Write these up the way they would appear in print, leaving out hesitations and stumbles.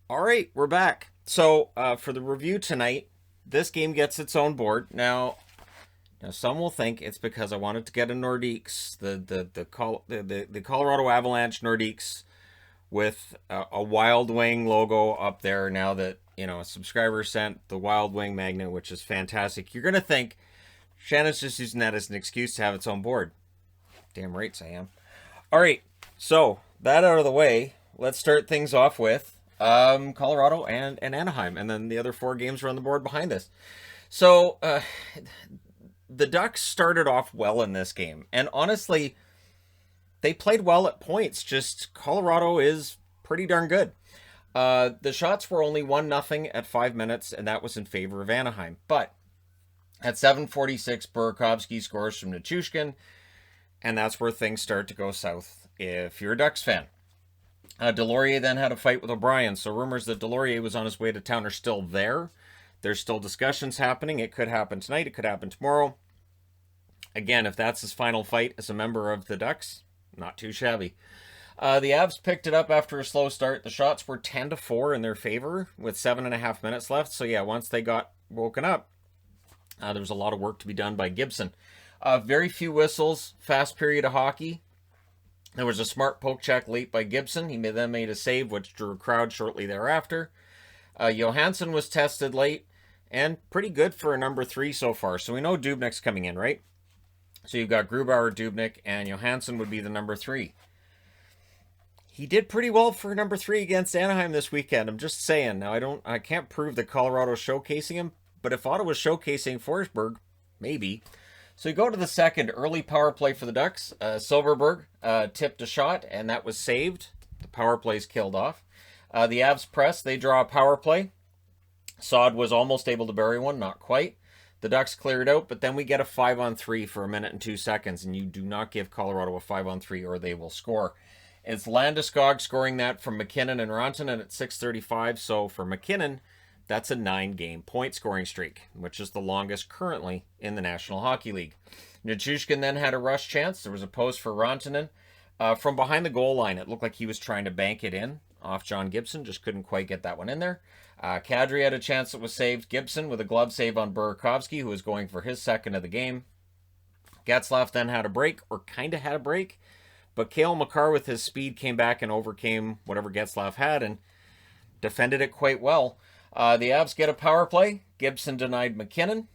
All right, we're back. So for the review tonight, this game gets its own board. Now some will think it's because I wanted to get a Nordiques, the Colorado Avalanche Nordiques with a Wild Wing logo up there. Now that a subscriber sent the Wild Wing magnet, which is fantastic. You're gonna think Shannon's just using that as an excuse to have its own board. Damn rights I am. All right, so that out of the way, let's start things off with Colorado and Anaheim, and then the other four games are on the board behind this. So the Ducks started off well in this game, and honestly, they played well at points. Just Colorado is pretty darn good. The shots were only 1-0 at 5 minutes, and that was in favor of Anaheim. But at 7:46, Burakovsky scores from Nichushkin, and that's where things start to go south if you're a Ducks fan. Delorier then had a fight with O'Brien, so rumors that Delorier was on his way to town are still there. There's still discussions happening. It could happen tonight. It could happen tomorrow. Again, if that's his final fight as a member of the Ducks, not too shabby. The Avs picked it up after a slow start. The shots were 10-4 in their favor with 7.5 minutes left. So yeah, once they got woken up, there was a lot of work to be done by Gibson. Very few whistles, fast period of hockey. There was a smart poke check late by Gibson. He then made a save, which drew a crowd shortly thereafter. Johansson was tested late and pretty good for a number 3 so far. So we know Dubnyk's coming in, right? So you've got Grubauer, Dubnyk, and Johansson would be the number 3. He did pretty well for number 3 against Anaheim this weekend. I'm just saying. Now I can't prove that Colorado's showcasing him, but if Ottawa's showcasing Forsberg, maybe. So you go to the second, early power play for the Ducks. Silverberg tipped a shot, and that was saved. The power play's killed off. The Avs press, they draw a power play. Saad was almost able to bury one, not quite. The Ducks cleared out, but then we get a 5-on-3 for 1 minute and 2 seconds, and you do not give Colorado a 5-on-3 or they will score. It's Landeskog scoring that from McKinnon and Rantanen at 6:35. So for McKinnon, that's a 9-game point scoring streak, which is the longest currently in the National Hockey League. Nichushkin then had a rush chance. There was a post for Rantanen. From behind the goal line, it looked like he was trying to bank it in off John Gibson. Just couldn't quite get that one in there. Kadri had a chance that was saved. Gibson with a glove save on Burakovsky, who was going for his second of the game. Getzlaf then had a break, or kind of had a break. But Cale Makar with his speed came back and overcame whatever Getzlaf had and defended it quite well. The Avs get a power play. Gibson denied McKinnon.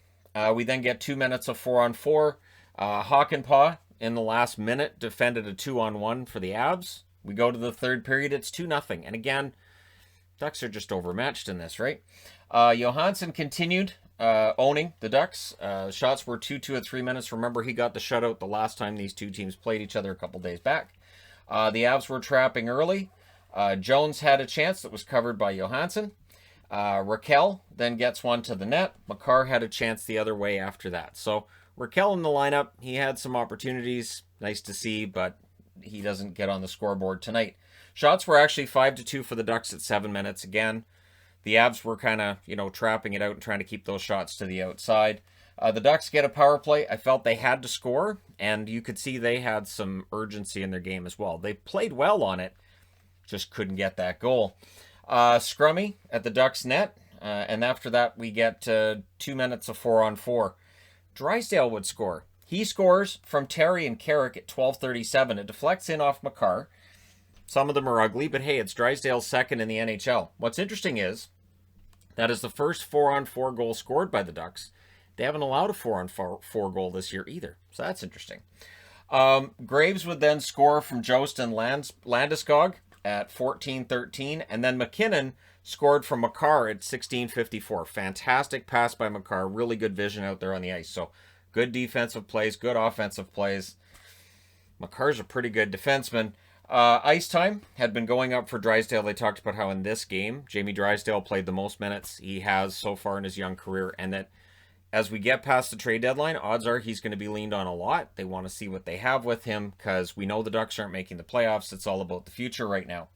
We then get 2 minutes of 4-on-4. Hakanpää in the last minute defended a 2-on-1 for the Avs. We go to the third period. It's 2-0. And again, Ducks are just overmatched in this, right? Johansson continued owning the Ducks. Shots were 2-2 at 3 minutes. Remember, he got the shutout the last time these two teams played each other a couple days back. The Avs were trapping early. Jones had a chance that was covered by Johansson. Raquel then gets one to the net. Makar had a chance the other way after that. So Raquel in the lineup, he had some opportunities. Nice to see, but he doesn't get on the scoreboard tonight. Shots were actually 5-2 for the Ducks at 7 minutes. Again, the Avs were kind of, trapping it out and trying to keep those shots to the outside. The Ducks get a power play. I felt they had to score, and you could see they had some urgency in their game as well. They played well on it, just couldn't get that goal. Scrummy at the Ducks net, and after that we get 2 minutes of 4-on-4. Drysdale would score. He scores from Terry and Carrick at 12:37. It deflects in off Makar. Some of them are ugly, but hey, it's Drysdale's second in the NHL. What's interesting is that is the first 4-on-4 goal scored by the Ducks. They haven't allowed a 4-on-4 goal this year either, so that's interesting. Graves would then score from Jost and Landeskog at 14:13, and then McKinnon scored from Makar at 16:54. Fantastic pass by Makar. Really good vision out there on the ice. So good defensive plays, good offensive plays. Makar's a pretty good defenseman. Ice time had been going up for Drysdale. They talked about how in this game, Jamie Drysdale played the most minutes he has so far in his young career, and that as we get past the trade deadline, odds are he's going to be leaned on a lot. They want to see what they have with him because we know the Ducks aren't making the playoffs. It's all about the future right now.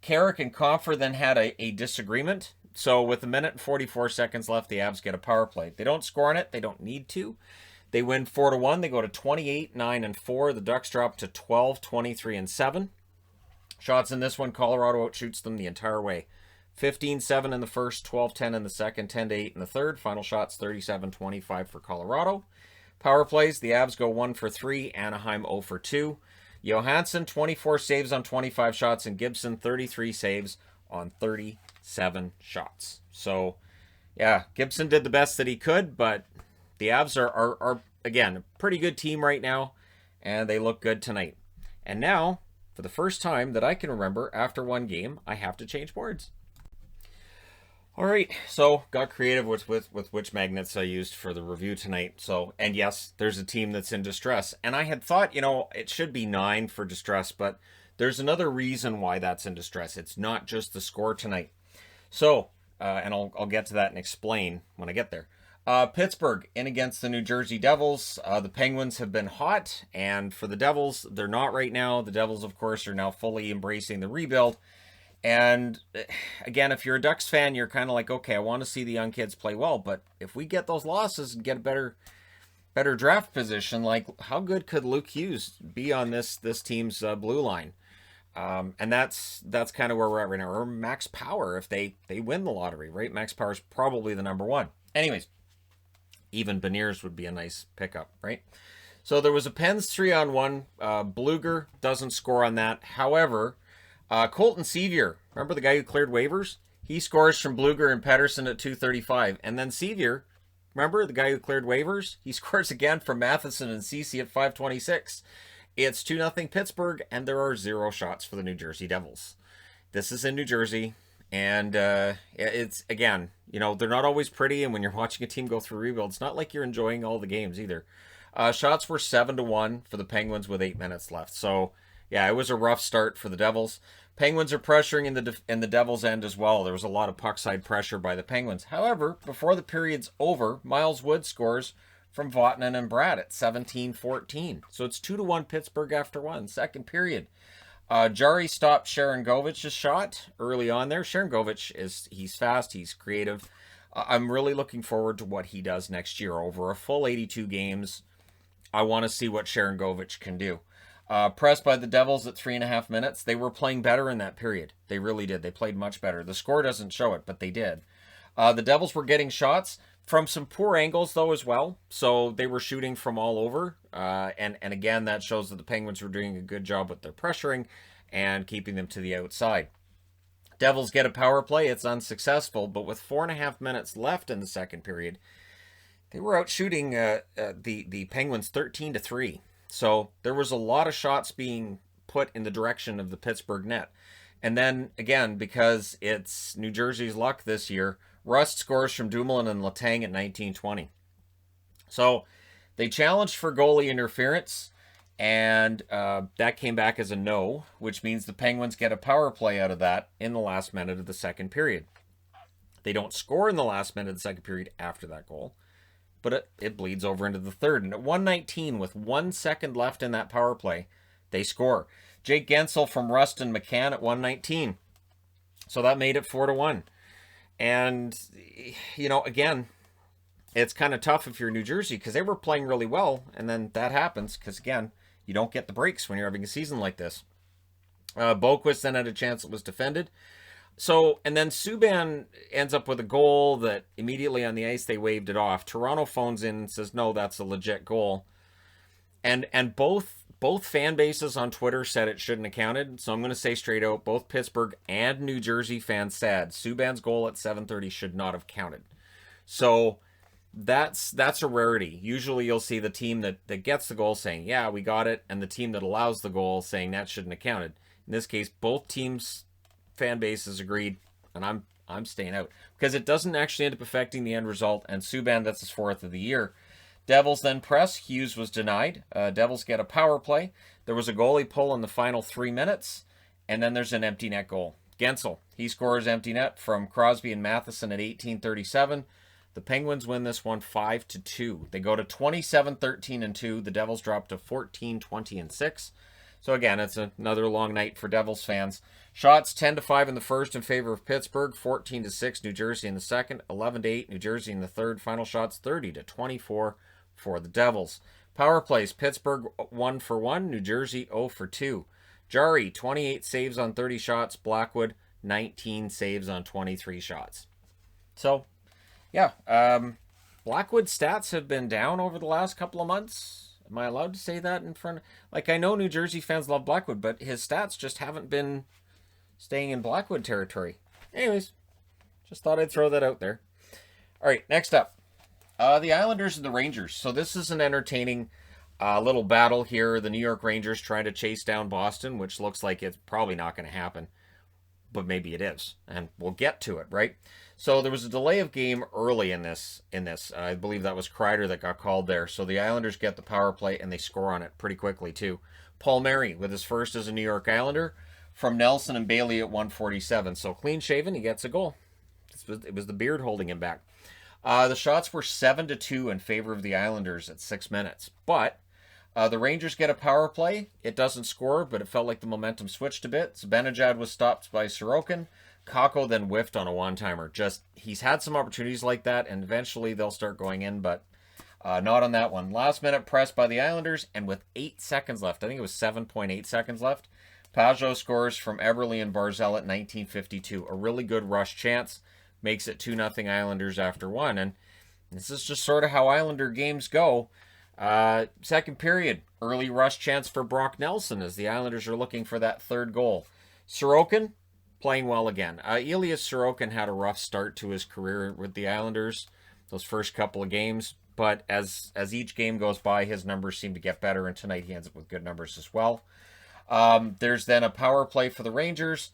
Carrick and Compher then had a disagreement. So with 1 minute and 44 seconds left, the Avs get a power play. They don't score on it. They don't need to. They win 4-1. They go to 28-9-4. The Ducks drop to 12-23-7. Shots in this one, Colorado outshoots them the entire way. 15-7 in the first, 12-10 in the second, 10-8 in the third. Final shots 37-25 for Colorado. Power plays, the Avs go 1 for 3, Anaheim 0 for 2. Johansson 24 saves on 25 shots, and Gibson 33 saves on 37 shots. So, yeah, Gibson did the best that he could, but the Avs are again, a pretty good team right now, and they look good tonight. And now, for the first time that I can remember, after one game, I have to change boards. All right, so got creative with which magnets I used for the review tonight. So, and yes, there's a team that's in distress. And I had thought, it should be 9 for distress, but there's another reason why that's in distress. It's not just the score tonight. So, and I'll get to that and explain when I get there. Pittsburgh in against the New Jersey Devils. The Penguins have been hot, and for the Devils, they're not right now. The Devils, of course, are now fully embracing the rebuild. And again, if you're a Ducks fan, you're kind of like, okay, I want to see the young kids play well, but if we get those losses and get a better draft position, like how good could Luke Hughes be on this team's blue line? And that's kind of where we're at right now. Or Max Power if they win the lottery, right? Max Power is probably the number one. Anyways, even Beniers would be a nice pickup, right? So there was a Pens 3-on-1. Bluger doesn't score on that. However, Colton Sevier, remember the guy who cleared waivers? He scores from Bluger and Pettersson at 2:35. And then Sevier, remember the guy who cleared waivers? He scores again from Matheson and Ceci at 5:26. It's 2-0 Pittsburgh, and there are 0 shots for the New Jersey Devils. This is in New Jersey, and it's, again, they're not always pretty, and when you're watching a team go through rebuild, it's not like you're enjoying all the games either. Shots were 7-1 for the Penguins with 8 minutes left. So, yeah, it was a rough start for the Devils. Penguins are pressuring in the Devils' end as well. There was a lot of puck-side pressure by the Penguins. However, before the period's over, Miles Wood scores from Vatanen and Brad at 17-14. So it's 2-1 Pittsburgh after one. Second period. Jari stopped Sharangovich's shot early on there. Sharangovich he's fast, he's creative. I'm really looking forward to what he does next year. Over a full 82 games, I want to see what Sharangovich can do. Pressed by the Devils at 3.5 minutes. They were playing better in that period. They really did. They played much better. The score doesn't show it, but they did. The Devils were getting shots from some poor angles, though, as well. So they were shooting from all over. And again, that shows that the Penguins were doing a good job with their pressuring and keeping them to the outside. Devils get a power play. It's unsuccessful, but with 4.5 minutes left in the second period, they were out shooting the Penguins 13-3. So there was a lot of shots being put in the direction of the Pittsburgh net. And then, again, because it's New Jersey's luck this year, Rust scores from Dumoulin and Letang at 19-20. So they challenged for goalie interference, and that came back as a no, which means the Penguins get a power play out of that in the last minute of the second period. They don't score in the last minute of the second period after that goal, but it bleeds over into the third. And at 1:19, with 1 second left in that power play, they score. Jake Gensel from Rust and McCann at 1:19. So that made it 4-1. And, again, it's kind of tough if you're New Jersey because they were playing really well. And then that happens because, again, you don't get the breaks when you're having a season like this. Boquist then had a chance that was defended. So, and then Subban ends up with a goal that immediately on the ice they waved it off. Toronto phones in and says, no, that's a legit goal. And both fan bases on Twitter said it shouldn't have counted. So I'm going to say straight out, both Pittsburgh and New Jersey fans said Subban's goal at 7:30 should not have counted. So that's a rarity. Usually you'll see the team that gets the goal saying, yeah, we got it, and the team that allows the goal saying that shouldn't have counted. In this case, both teams' fan bases agreed, and I'm staying out because it doesn't actually end up affecting the end result. And Subban, that's his 4th of the year. Devils then press. Hughes was denied. Devils get a power play. There was a goalie pull in the final 3 minutes, and then there's an empty net goal. Gensel, he scores empty net from Crosby and Matheson at 18:37. The Penguins win this one 5-2. They go to 27-13-2. The Devils drop to 14-20-6. So again, it's another long night for Devils fans. Shots 10-5 in the first in favor of Pittsburgh, 14-6 New Jersey in the second, 11-8 New Jersey in the third. Final shots 30-24 for the Devils. Power plays, Pittsburgh 1 for 1, New Jersey 0 for 2. Jari, 28 saves on 30 shots. Blackwood, 19 saves on 23 shots. So, yeah, Blackwood's stats have been down over the last couple of months. Am I allowed to say that in front of... Like, I know New Jersey fans love Blackwood, but his stats just haven't been staying in Blackwood territory. Anyways, just thought I'd throw that out there. All right, next up. The Islanders and the Rangers. So this is an entertaining little battle here. The New York Rangers trying to chase down Boston, which looks like it's probably not going to happen. But maybe it is. And we'll get to it, right? So there was a delay of game early in this. I believe that was Kreider that got called there. So the Islanders get the power play, and they score on it pretty quickly, too. Paul Mary with his first as a New York Islander from Nelson and Bailey at 147. So clean-shaven, he gets a goal. It was the beard holding him back. The shots were 7-2 in favor of the Islanders at 6 minutes. But the Rangers get a power play. It doesn't score, but it felt like the momentum switched a bit. Zibanejad was stopped by Sorokin. Kakko then whiffed on a one-timer. He's had some opportunities like that, and eventually they'll start going in, but not on that one. Last minute press by the Islanders, and with 8 seconds left, I think it was 7.8 seconds left, Pajot scores from Eberle and Barzal at 19:52. A really good rush chance. Makes it 2-0 Islanders after one. And this is just sort of how Islander games go. Second period, early rush chance for Brock Nelson as the Islanders are looking for that third goal. Sorokin playing well again. Elias Sorokin had a rough start to his career with the Islanders, those first couple of games. But as each game goes by, his numbers seem to get better. And tonight he ends up with good numbers as well. There's then a power play for the Rangers.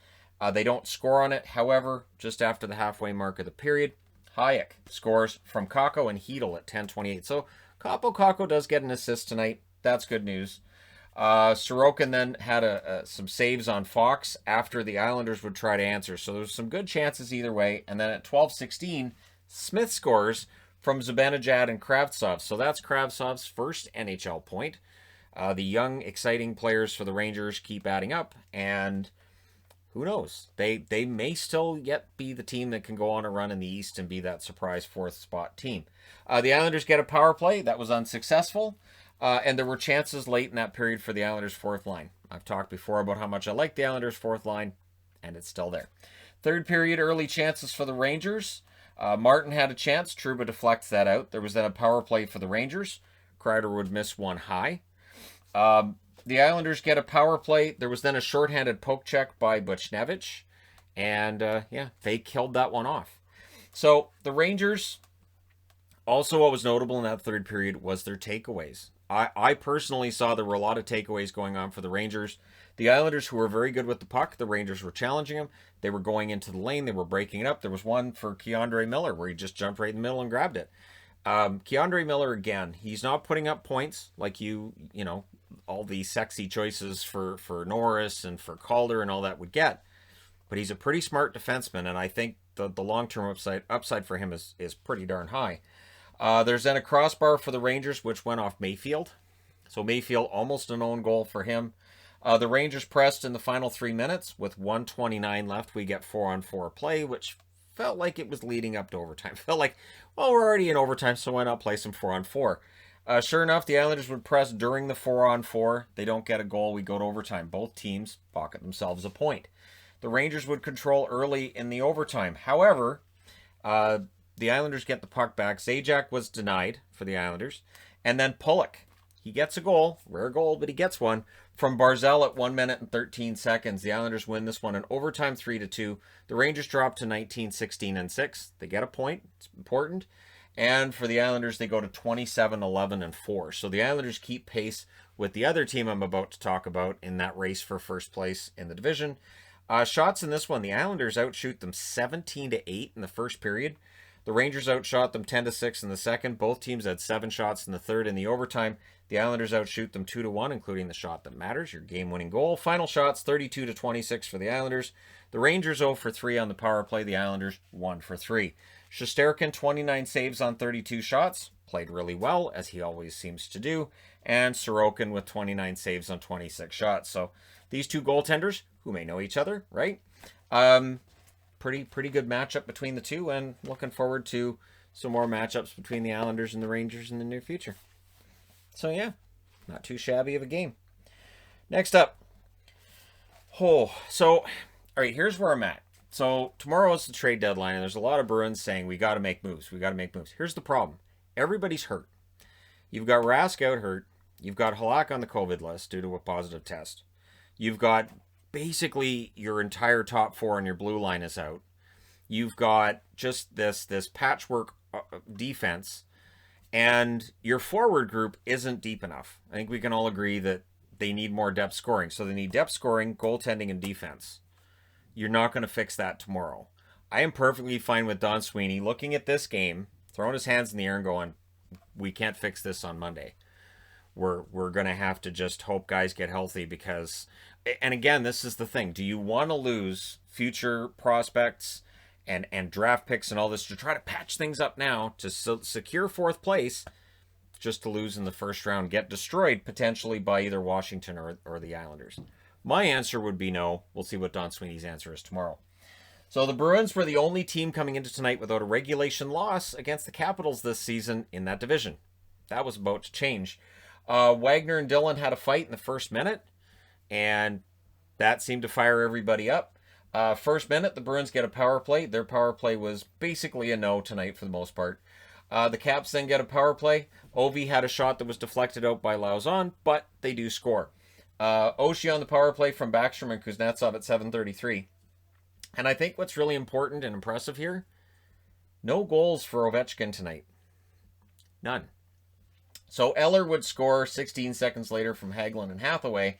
They don't score on it. However, just after the halfway mark of the period, Hayek scores from Kakko and Hedl at 10:28. So Kakko does get an assist tonight. That's good news. Sorokin then had some saves on Fox after the Islanders would try to answer. So there's some good chances either way. And then at 12:16, Smith scores from Zibanejad and Kravtsov. So that's Kravtsov's first NHL point. The young, exciting players for the Rangers keep adding up, and who knows? They may still yet be the team that can go on a run in the East and be that surprise fourth spot team. The Islanders get a power play. That was unsuccessful. And there were chances late in that period for the Islanders' fourth line. I've talked before about how much I like the Islanders' fourth line, and it's still there. Third period, early chances for the Rangers. Martin had a chance. Trouba deflects that out. There was then a power play for the Rangers. Kreider would miss one high. The Islanders get a power play. There was then a shorthanded poke check by Buchnevich. And, they killed that one off. So, the Rangers, also what was notable in that third period was their takeaways. I personally saw there were a lot of takeaways going on for the Rangers. The Islanders, who were very good with the puck, the Rangers were challenging them. They were going into the lane. They were breaking it up. There was one for Keandre Miller where he just jumped right in the middle and grabbed it. Keandre Miller, again, he's not putting up points like all the sexy choices for Norris and for Calder and all that would get. But he's a pretty smart defenseman, and I think the long-term upside for him is pretty darn high. There's then a crossbar for the Rangers, which went off Mayfield. So Mayfield, almost an own goal for him. The Rangers pressed in the final 3 minutes. With 1:29 left, we get 4-on-4 play, which felt like it was leading up to overtime. Felt like, well, we're already in overtime, so why not play some 4-on-4? Sure enough, the Islanders would press during the 4-on-4. They don't get a goal. We go to overtime. Both teams pocket themselves a point. The Rangers would control early in the overtime. However, the Islanders get the puck back. Zajac was denied for the Islanders. And then Pulock, he gets a goal. Rare goal, but he gets one. From Barzal at 1 minute and 13 seconds. The Islanders win this one in overtime 3-2. The Rangers drop to 19-16-6. They get a point. It's important. And for the Islanders, they go to 27-11-4. So the Islanders keep pace with the other team I'm about to talk about in that race for first place in the division. Shots in this one, the Islanders outshoot them 17-8 in the first period. The Rangers outshot them 10-6 in the second. Both teams had 7 shots in the third. In the overtime, the Islanders outshoot them 2-1, including the shot that matters, your game-winning goal. Final shots, 32-26 for the Islanders. The Rangers 0 for 3 on the power play. The Islanders 1 for 3. Shesterkin, 29 saves on 32 shots. Played really well, as he always seems to do. And Sorokin with 29 saves on 26 shots. So these two goaltenders, who may know each other, right? Pretty good matchup between the two, and looking forward to some more matchups between the Islanders and the Rangers in the near future. So yeah, not too shabby of a game. Next up, So, all right, here's where I'm at. So tomorrow is the trade deadline, and there's a lot of Bruins saying we got to make moves. We got to make moves. Here's the problem: everybody's hurt. You've got Rask out hurt. You've got Halak on the COVID list due to a positive test. You've got basically your entire top four on your blue line is out. You've got just this patchwork defense, and your forward group isn't deep enough. I think we can all agree that they need more depth scoring. So they need depth scoring, goaltending, and defense. You're not going to fix that tomorrow. I am perfectly fine with Don Sweeney looking at this game, throwing his hands in the air and going, we can't fix this on Monday. We're going to have to just hope guys get healthy because, and again, this is the thing. Do you want to lose future prospects and draft picks and all this to try to patch things up now to secure fourth place just to lose in the first round, get destroyed potentially by either Washington or the Islanders? My answer would be no. We'll see what Don Sweeney's answer is tomorrow. So the Bruins were the only team coming into tonight without a regulation loss against the Capitals this season in that division. That was about to change. Wagner and Dillon had a fight in the first minute, and that seemed to fire everybody up. First minute, the Bruins get a power play. Their power play was basically a no tonight for the most part. The Caps then get a power play. Ovi had a shot that was deflected out by Lauzon, but they do score. Oshie on the power play from Backstrom and Kuznetsov at 7:33. And I think what's really important and impressive here, no goals for Ovechkin tonight. None. So Eller would score 16 seconds later from Hagelin and Hathaway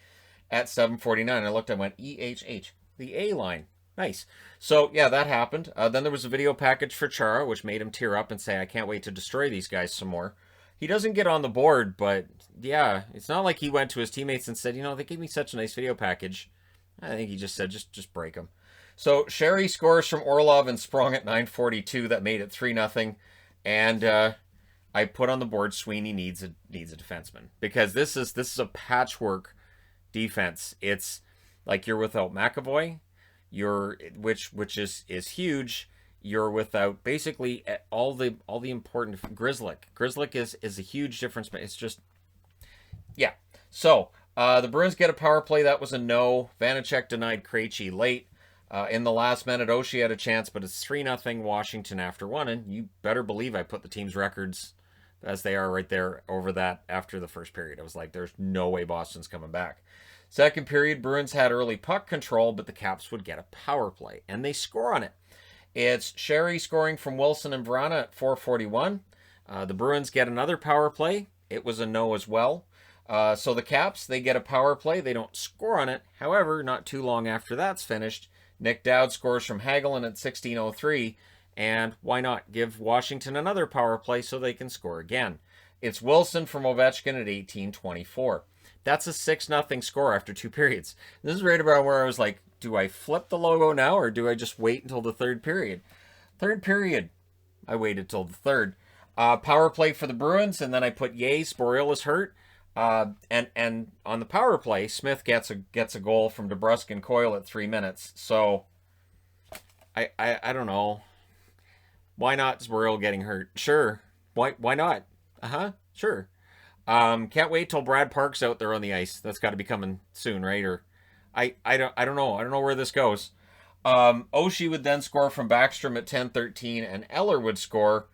at 7:49. I looked, I went, EHH, the A line. Nice. So, yeah, that happened. Then there was a video package for Chara, which made him tear up and say, I can't wait to destroy these guys some more. He doesn't get on the board, but, yeah, it's not like he went to his teammates and said, they gave me such a nice video package. I think he just said, just break them. So, Sherry scores from Orlov and Sprong at 9:42. That made it 3-0. And I put on the board Sweeney needs a defenseman. Because this is a patchwork defense. It's like you're without McAvoy, which is huge. You're without basically all the important Grzelcyk. Grzelcyk is a huge difference. It's just, yeah. So the Bruins get a power play. That was a no. Vanacek denied Krejci late. In the last minute, Oshie had a chance, but it's 3-0 Washington after one. And you better believe I put the team's records as they are right there over that after the first period. I was like, there's no way Boston's coming back. Second period, Bruins had early puck control, but the Caps would get a power play, and they score on it. It's Sherry scoring from Wilson and Vrana at 4:41. The Bruins get another power play. It was a no as well. So the Caps, they get a power play. They don't score on it. However, not too long after that's finished, Nick Dowd scores from Hagelin at 16:03. And why not give Washington another power play so they can score again? It's Wilson from Ovechkin at 18:24. That's a 6-0 score after two periods. This is right about where I was like, do I flip the logo now or do I just wait until the third period? Third period. I waited till the third. Power play for the Bruins, and then I put yay, Sporiel is hurt. And on the power play, Smith gets a goal from DeBrusk and Coyle at 3 minutes. So I don't know. Why not Sporiel getting hurt? Sure. Why not? Sure. Can't wait till Brad Park's out there on the ice. That's got to be coming soon, right? Or I don't know. I don't know where this goes. Oshie would then score from Backstrom at 10:13, and Eller would score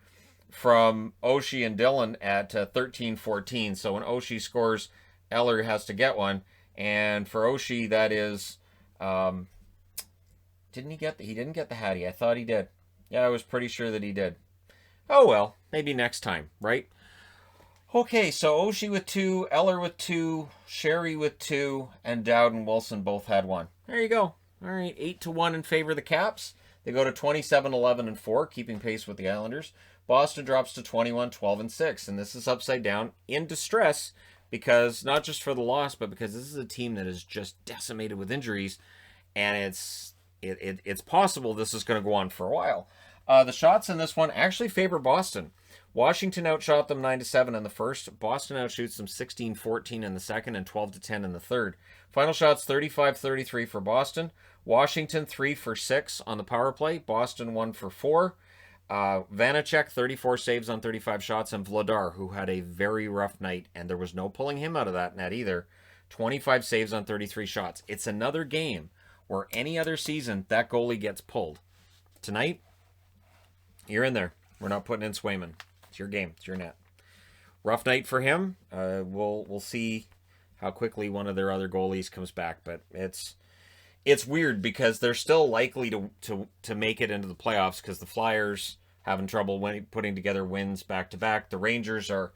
from Oshie and Dillon at 13:14. So when Oshie scores, Eller has to get one. And for Oshie, that is, he didn't get the Hattie. I thought he did. Yeah, I was pretty sure that he did. Oh well, maybe next time, right? Okay, so Oshie with 2, Eller with 2, Sherry with 2, and Dowd and Wilson both had 1. There you go. All right, 8-1 in favor of the Caps. They go to 27-11-4, keeping pace with the Islanders. Boston drops to 21-12-6, and this is upside down in distress because not just for the loss, but because this is a team that is just decimated with injuries, and it's possible this is going to go on for a while. The shots in this one actually favor Boston. Washington outshot them 9-7 in the first. Boston outshoots them 16-14 in the second and 12-10 in the third. Final shots 35-33 for Boston. Washington 3 for 6 on the power play. Boston 1 for 4. Vanacek 34 saves on 35 shots, and Vladar, who had a very rough night, and there was no pulling him out of that net either. 25 saves on 33 shots. It's another game where any other season that goalie gets pulled. Tonight, you're in there. We're not putting in Swayman. It's your game. It's your net. Rough night for him. We'll see how quickly one of their other goalies comes back, but it's weird because they're still likely to make it into the playoffs because the Flyers having trouble putting together wins back to back. The Rangers are,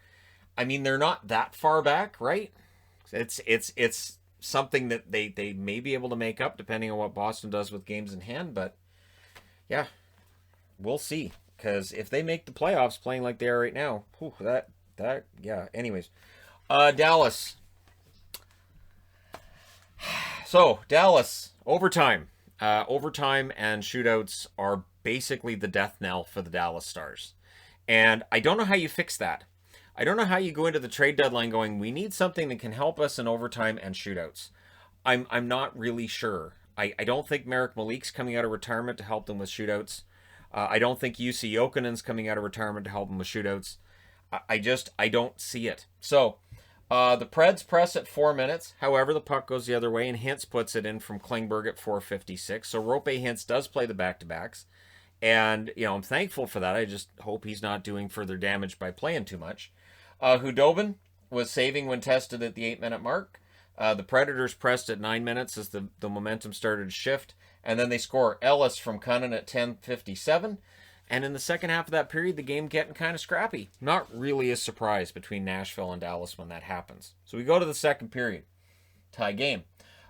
I mean, they're not that far back, right? It's something that they may be able to make up depending on what Boston does with games in hand, but yeah, we'll see. Because if they make the playoffs playing like they are right now, whew, yeah. Anyways, Dallas. So Dallas overtime and shootouts are basically the death knell for the Dallas Stars, and I don't know how you fix that. I don't know how you go into the trade deadline going, we need something that can help us in overtime and shootouts. I'm not really sure. I don't think Marek Malik's coming out of retirement to help them with shootouts. I don't think UC Jokinen's coming out of retirement to help them with shootouts. I don't see it. So the Preds press at 4 minutes. However, the puck goes the other way, and Hintz puts it in from Klingberg at 4:56. So Rope Hintz does play the back-to-backs. And, I'm thankful for that. I just hope he's not doing further damage by playing too much. Hudobin was saving when tested at the 8-minute mark. The Predators pressed at 9 minutes as the momentum started to shift. And then they score Ellis from Cunnin at 10:57. And in the second half of that period, the game getting kind of scrappy. Not really a surprise between Nashville and Dallas when that happens. So we go to the second period. Tie game.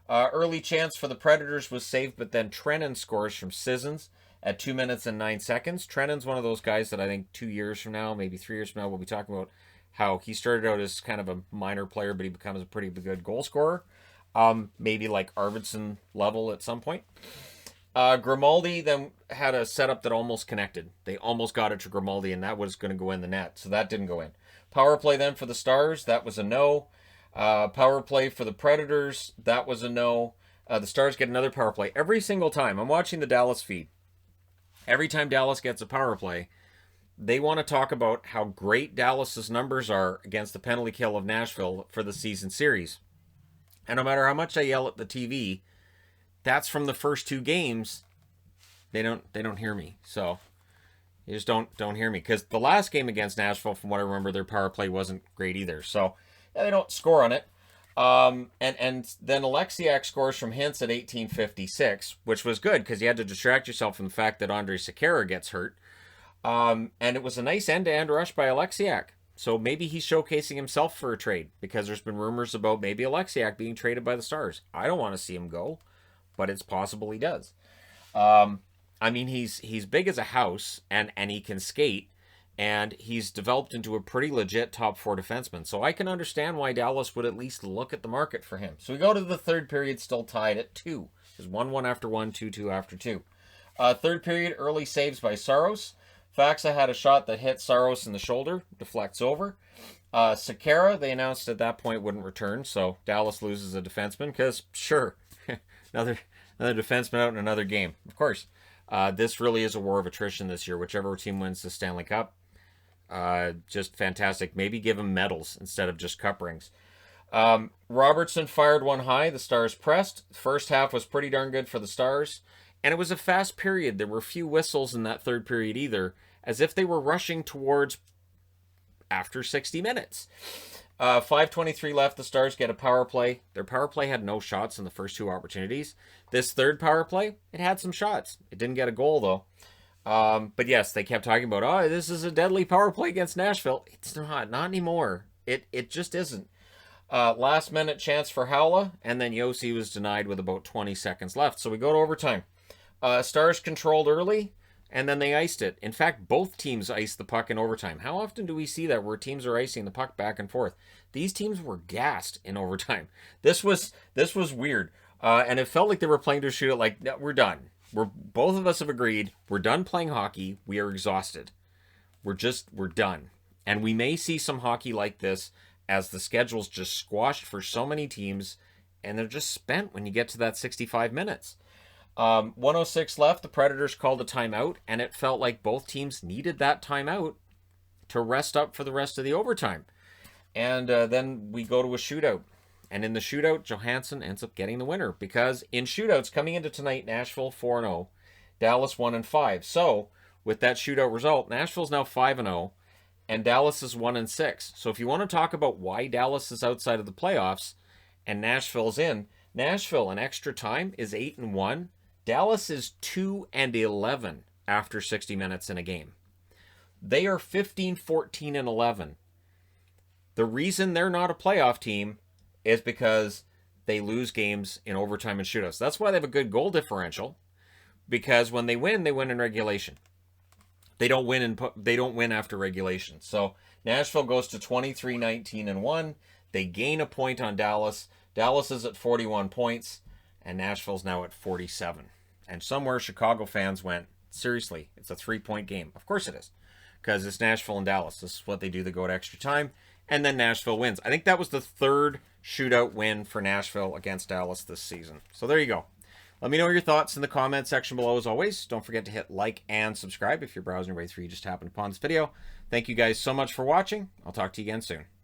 Early chance for the Predators was saved, but then Trennan scores from Sissons at 2 minutes and 9 seconds. Trennan's one of those guys that I think 2 years from now, maybe 3 years from now, we'll be talking about how he started out as kind of a minor player, but he becomes a pretty good goal scorer. Maybe like Arvidsson level at some point. Grimaldi then had a setup that almost connected. They almost got it to Grimaldi, and that was going to go in the net, so that didn't go in. Power play then for the Stars, that was a no. Power play for the Predators, that was a no. The Stars get another power play. Every single time, I'm watching the Dallas feed. Every time Dallas gets a power play, they want to talk about how great Dallas's numbers are against the penalty kill of Nashville for the season series. And no matter how much I yell at the TV, that's from the first 2 games. They don't hear me. So you just don't hear me. Because the last game against Nashville, from what I remember, their power play wasn't great either. So yeah, they don't score on it. And then Alexiak scores from Hintz at 18:56, which was good because you had to distract yourself from the fact that Andrej Sekera gets hurt. And it was a nice end-to-end rush by Alexiak. So maybe he's showcasing himself for a trade because there's been rumors about maybe Alexiak being traded by the Stars. I don't want to see him go, but it's possible he does. I mean, he's big as a house and he can skate, and he's developed into a pretty legit top 4 defenseman. So I can understand why Dallas would at least look at the market for him. So we go to the third period, still tied at 2. There's 1-1 after 1, 2-2 after 2. Third period, early saves by Saros. Faxa had a shot that hit Saros in the shoulder, deflects over. Sekera, they announced at that point, wouldn't return, so Dallas loses a defenseman because, sure, another defenseman out in another game. Of course, this really is a war of attrition this year. Whichever team wins the Stanley Cup, just fantastic. Maybe give them medals instead of just cup rings. Robertson fired one high. The Stars pressed. First half was pretty darn good for the Stars. And it was a fast period. There were few whistles in that third period either, as if they were rushing towards after 60 minutes. 5:23 left. The Stars get a power play. Their power play had no shots in the first 2 opportunities. This third power play, it had some shots. It didn't get a goal, though. But yes, they kept talking about, this is a deadly power play against Nashville. It's not anymore. It just isn't. Last minute chance for Howla, and then Yossi was denied with about 20 seconds left. So we go to overtime. Stars controlled early, and then they iced it. In fact, both teams iced the puck in overtime. How often do we see that where teams are icing the puck back and forth? These teams were gassed in overtime. This was weird. And it felt like they were playing to a shootout like, no, we're done. Both of us have agreed. We're done playing hockey. We are exhausted. We're done. And we may see some hockey like this as the schedule's just squashed for so many teams, and they're just spent when you get to that 65 minutes. 106 left. The Predators called a timeout, and it felt like both teams needed that timeout to rest up for the rest of the overtime. And then we go to a shootout. And in the shootout, Johansson ends up getting the winner because in shootouts coming into tonight, Nashville 4-0, Dallas 1-5. So with that shootout result, Nashville's now 5-0, and Dallas is 1-6. So if you want to talk about why Dallas is outside of the playoffs and Nashville's in, Nashville in extra time is 8-1. Dallas is 2-11 after 60 minutes in a game. They are 15, 14, and 11. The reason they're not a playoff team is because they lose games in overtime and shootouts. That's why they have a good goal differential, because when they win in regulation. They don't win after regulation. So Nashville goes to 23, 19, and 1. They gain a point on Dallas. Dallas is at 41 points, and Nashville's now at 47. And somewhere Chicago fans went, seriously, it's a 3-point game. Of course it is, because it's Nashville and Dallas. This is what they do. They go to extra time, and then Nashville wins. I think that was the third shootout win for Nashville against Dallas this season. So there you go. Let me know your thoughts in the comment section below as always. Don't forget to hit like and subscribe if you're browsing your way through you just happened upon this video. Thank you guys so much for watching. I'll talk to you again soon.